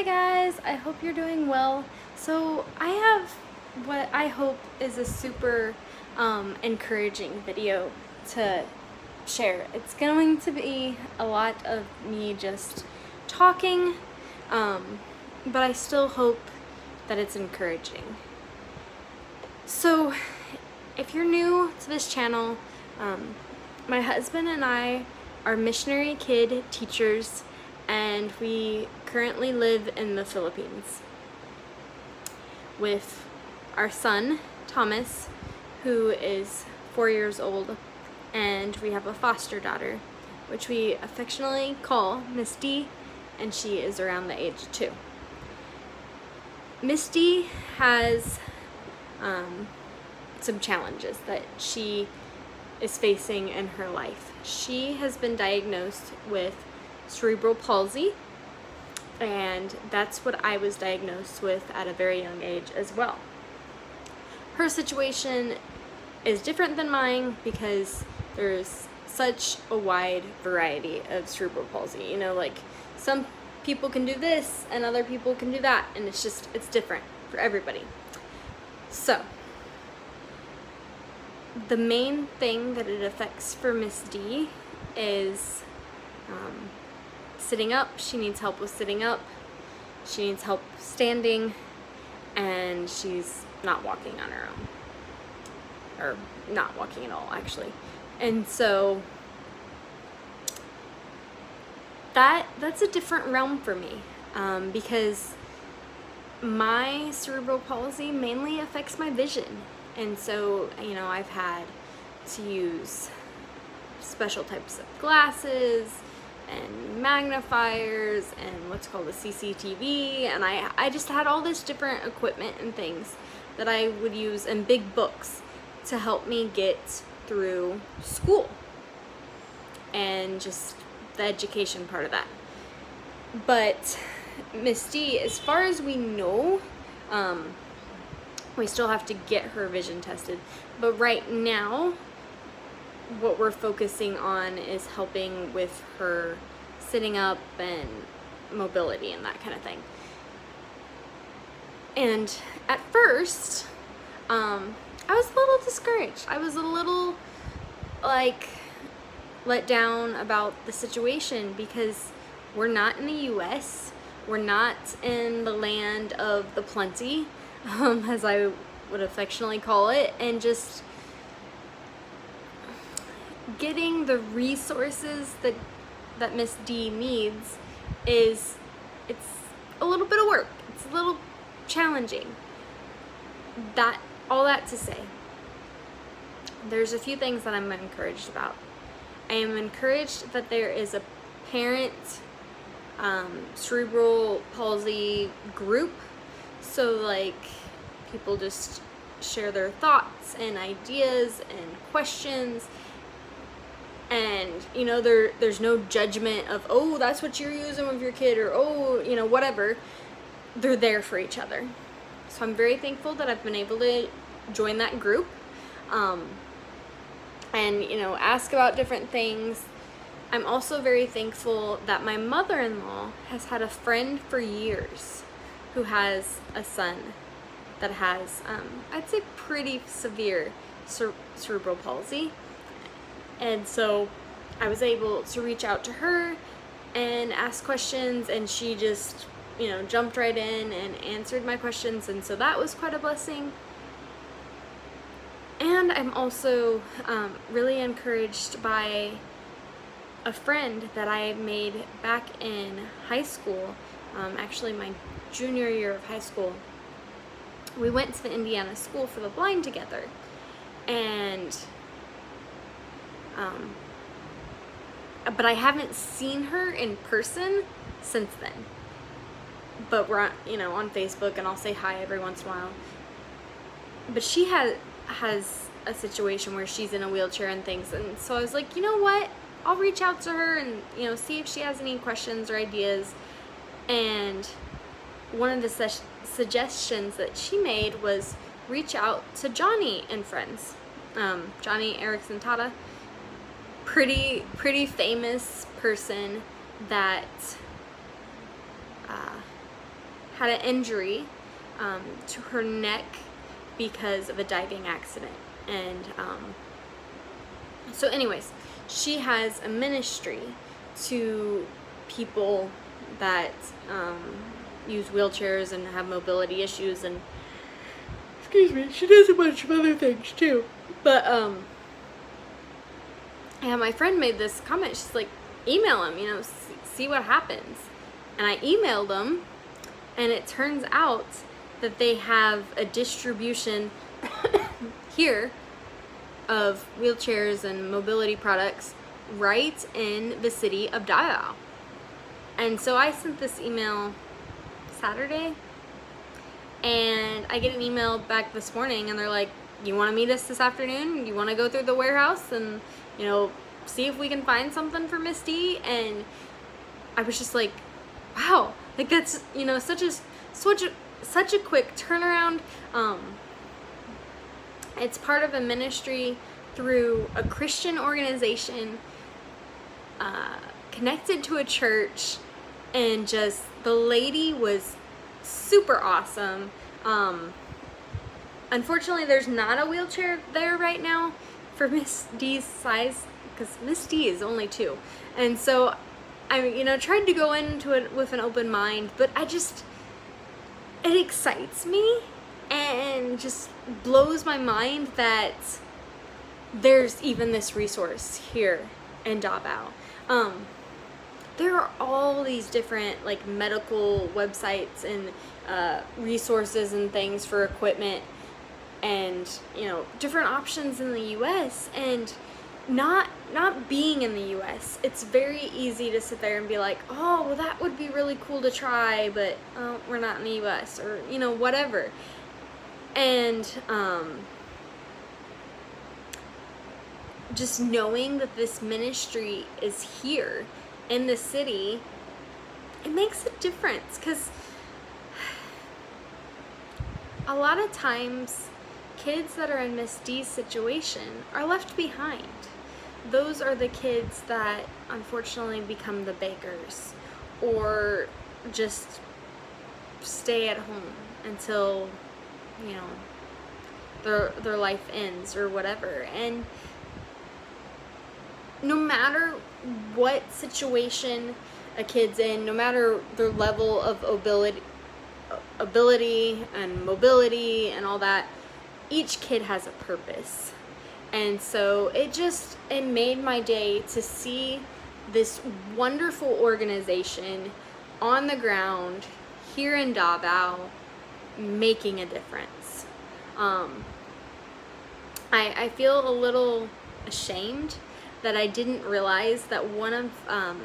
Hi guys, I hope you're doing well. So I have what I hope is a super encouraging video to share. It's going to be a lot of me just talking, but I still hope that it's encouraging. So if you're new to this channel, my husband and I are missionary kid teachers, and we currently live in the Philippines with our son, Thomas, who is 4 years old, and we have a foster daughter, which we affectionately call Misty, and she is around the age of 2. Misty has some challenges that she is facing in her life. She has been diagnosed with cerebral palsy, and that's what I was diagnosed with at a very young age as well. Her situation is different than mine because there's such a wide variety of cerebral palsy. You know, like some people can do this and other people can do that, and it's different for everybody. So the main thing that it affects for Miss D is sitting up. She needs help with sitting up. She needs help standing, and she's not walking on her own. Or not walking at all, actually. And so that's a different realm for me, because my cerebral palsy mainly affects my vision. And so, you know, I've had to use special types of glasses and magnifiers and what's called a CCTV, and I just had all this different equipment and things that I would use, and big books to help me get through school and just the education part of that. But Misty, as far as we know, we still have to get her vision tested, but right now what we're focusing on is helping with her sitting up and mobility and that kind of thing. And at first, I was a little discouraged. I was a little like let down about the situation because we're not in the US. We're not in the land of the plenty, as I would affectionately call it, and just getting the resources that Miss D needs it's a little bit of work. It's a little challenging. All that to say, there's a few things that I'm encouraged about. I am encouraged that there is a parent cerebral palsy group, so like people just share their thoughts and ideas and questions. And, you know, there's no judgment of, oh, that's what you're using with your kid, or, oh, you know, whatever. They're there for each other. So I'm very thankful that I've been able to join that group, and, you know, ask about different things. I'm also very thankful that my mother-in-law has had a friend for years who has a son that has, I'd say, pretty severe cerebral palsy. And so I was able to reach out to her and ask questions, and she just, you know, jumped right in and answered my questions, and so that was quite a blessing. And I'm also really encouraged by a friend that I made back in high school, actually my junior year of high school. We went to the Indiana School for the Blind together, and but I haven't seen her in person since then. But we're on, you know, on Facebook, and I'll say hi every once in a while. But she has a situation where she's in a wheelchair and things, and so I was like, you know what? I'll reach out to her and, you know, see if she has any questions or ideas. And one of the suggestions that she made was reach out to Joni and friends. Joni Erickson Tata, pretty famous person that had an injury to her neck because of a diving accident. And so anyways, she has a ministry to people that use wheelchairs and have mobility issues, and excuse me, she does a bunch of other things too. But yeah, my friend made this comment. She's like, email him, you know, see what happens. And I emailed them, and it turns out that they have a distribution here of wheelchairs and mobility products right in the city of Davao. And so I sent this email Saturday, and I get an email back this morning, and they're like, you want to meet us this afternoon? You want to go through the warehouse and, you know, see if we can find something for Miss D? And I was just like, wow, like that's, you know, such a quick turnaround. It's part of a ministry through a Christian organization, connected to a church, and just the lady was super awesome. Unfortunately, there's not a wheelchair there right now for Miss D's size, because Miss D is only 2. And so I, you know, tried to go into it with an open mind, but it excites me and just blows my mind that there's even this resource here in Davao. There are all these different like medical websites and resources and things for equipment, and you know, different options in the US. And not being in the US, it's very easy to sit there and be like, oh well, that would be really cool to try, but we're not in the US, or you know, whatever. And just knowing that this ministry is here in the city, it makes a difference, because a lot of times kids that are in Miss D's situation are left behind. Those are the kids that unfortunately become the beggars, or just stay at home until, you know, their life ends or whatever. And no matter what situation a kid's in, no matter their level of ability and mobility and all that, each kid has a purpose. And so it made my day to see this wonderful organization on the ground here in Davao making a difference. I feel a little ashamed that I didn't realize that one of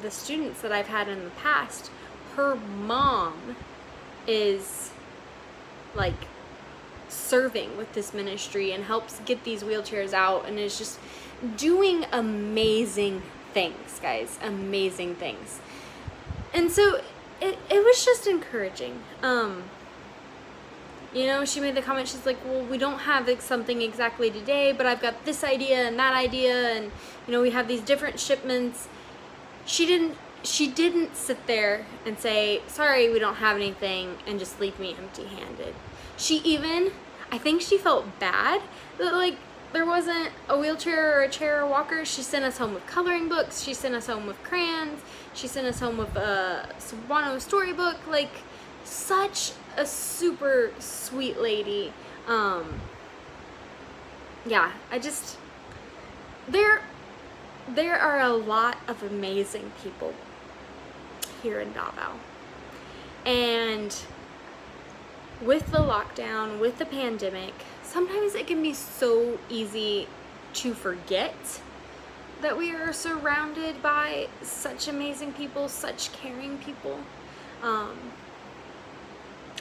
the students that I've had in the past, her mom is like serving with this ministry and helps get these wheelchairs out, and is just doing amazing things, guys, amazing things. And so it was just encouraging. You know, she made the comment, she's like, well, we don't have something exactly today, but I've got this idea and that idea, and you know, we have these different shipments. She didn't sit there and say, sorry, we don't have anything, and just leave me empty-handed. She even, I think she felt bad that like there wasn't a wheelchair or a chair or walker. She sent us home with coloring books, she sent us home with crayons, she sent us home with a Cebuano storybook. Like, such a super sweet lady. Yeah, there are a lot of amazing people here in Davao. And with the lockdown, with the pandemic, sometimes it can be so easy to forget that we are surrounded by such amazing people, such caring people.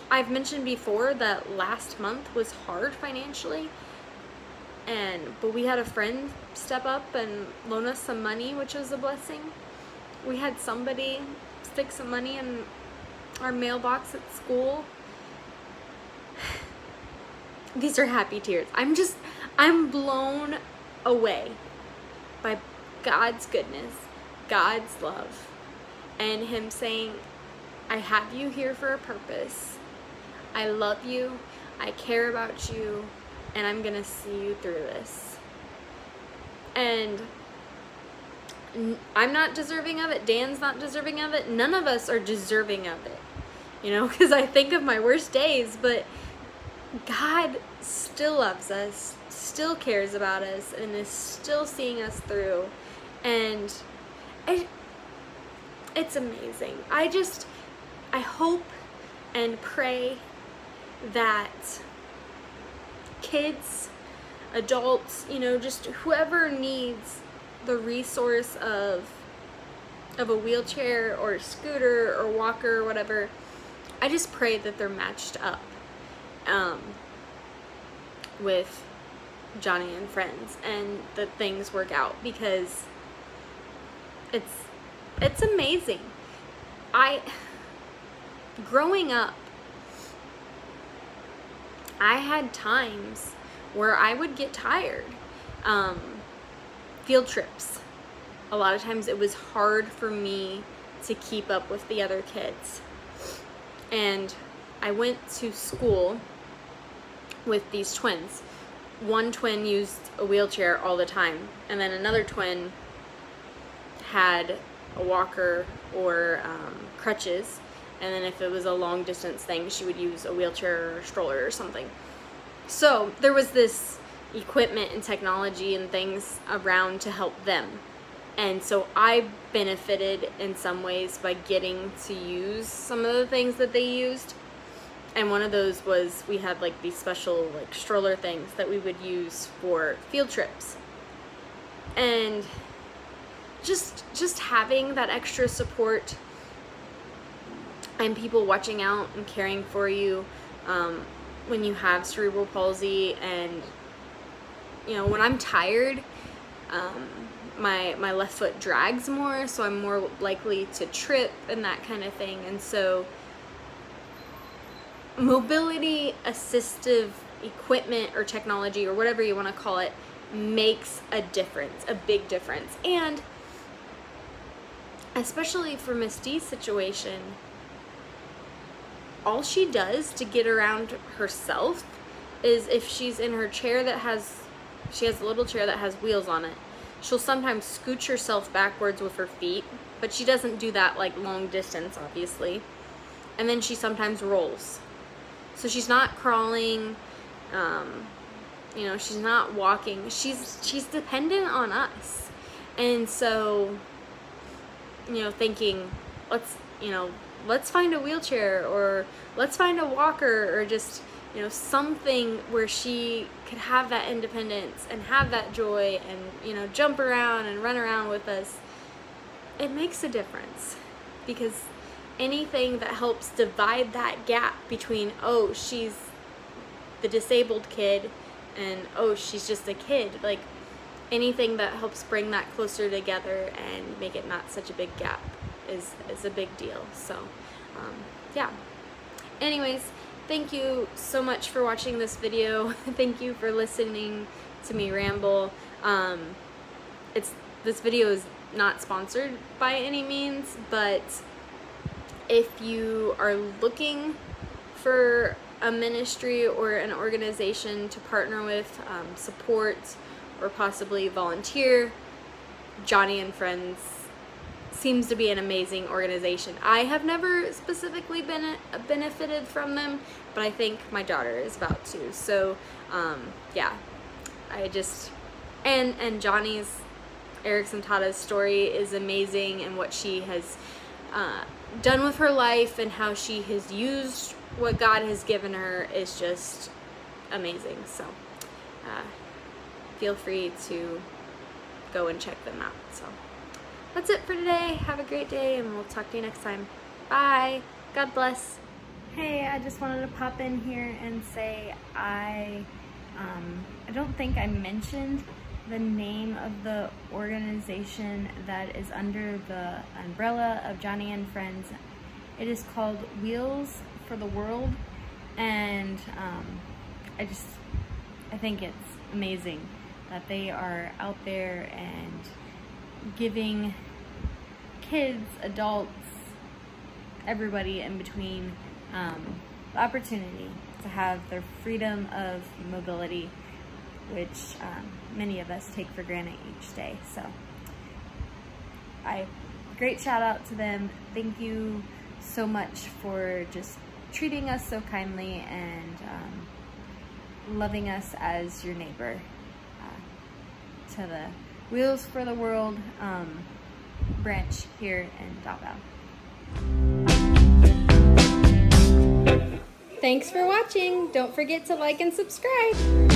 I've mentioned before that last month was hard financially, but we had a friend step up and loan us some money, which was a blessing. We had somebody stick some money in our mailbox at school. These are happy tears. I'm blown away by God's goodness, God's love, and Him saying, I have you here for a purpose, I love you, I care about you, and I'm gonna see you through this. And I'm not deserving of it, Dan's not deserving of it, none of us are deserving of it, you know, because I think of my worst days, but God still loves us, still cares about us, and is still seeing us through, and it's amazing. I hope and pray that kids, adults, you know, just whoever needs the resource of a wheelchair or scooter or walker or whatever, I just pray that they're matched up with Joni and friends, and that things work out, because it's amazing. Growing up, I had times where I would get tired. Field trips. A lot of times it was hard for me to keep up with the other kids. And I went to school with these twins. One twin used a wheelchair all the time, and then another twin had a walker or crutches, and then if it was a long distance thing, she would use a wheelchair or a stroller or something. So there was this equipment and technology and things around to help them, and so I benefited in some ways by getting to use some of the things that they used. And one of those was, we had like these special like stroller things that we would use for field trips. And just having that extra support and people watching out and caring for you when you have cerebral palsy. And you know, when I'm tired, my left foot drags more, so I'm more likely to trip and that kind of thing. And so mobility assistive equipment or technology or whatever you want to call it makes a difference, a big difference. And especially for Miss D's situation, all she does to get around herself is, if she's in her chair that has, she has a little chair that has wheels on it, she'll sometimes scooch herself backwards with her feet, but she doesn't do that like long distance, obviously. And then she sometimes rolls. So she's not crawling, you know, she's not walking. She's dependent on us. And so, you know, thinking, let's find a wheelchair, or let's find a walker, or just, you know, something where she could have that independence and have that joy and, you know, jump around and run around with us. It makes a difference, because anything that helps divide that gap between, oh, she's the disabled kid, and oh, she's just a kid, like anything that helps bring that closer together and make it not such a big gap is a big deal. So yeah, anyways, thank you so much for watching this video. Thank you for listening to me ramble. This video is not sponsored by any means, but if you are looking for a ministry or an organization to partner with, support, or possibly volunteer, Joni and Friends seems to be an amazing organization. I have never specifically benefited from them, but I think my daughter is about to. So yeah, I just, and Joni's, Erickson Tata's story is amazing, and what she has done with her life and how she has used what God has given her is just amazing. So feel free to go and check them out. So that's it for today. Have a great day, and we'll talk to you next time. Bye. God bless. Hey, I just wanted to pop in here and say I don't think I mentioned the name of the organization that is under the umbrella of Joni and Friends. It is called Wheels for the World, and I think it's amazing that they are out there and giving kids, adults, everybody in between the opportunity to have their freedom of mobility, which many of us take for granted each day. So great shout out to them. Thank you so much for just treating us so kindly and loving us as your neighbor. To the Wheels for the World branch here in Davao. Thanks for watching. Don't forget to like and subscribe.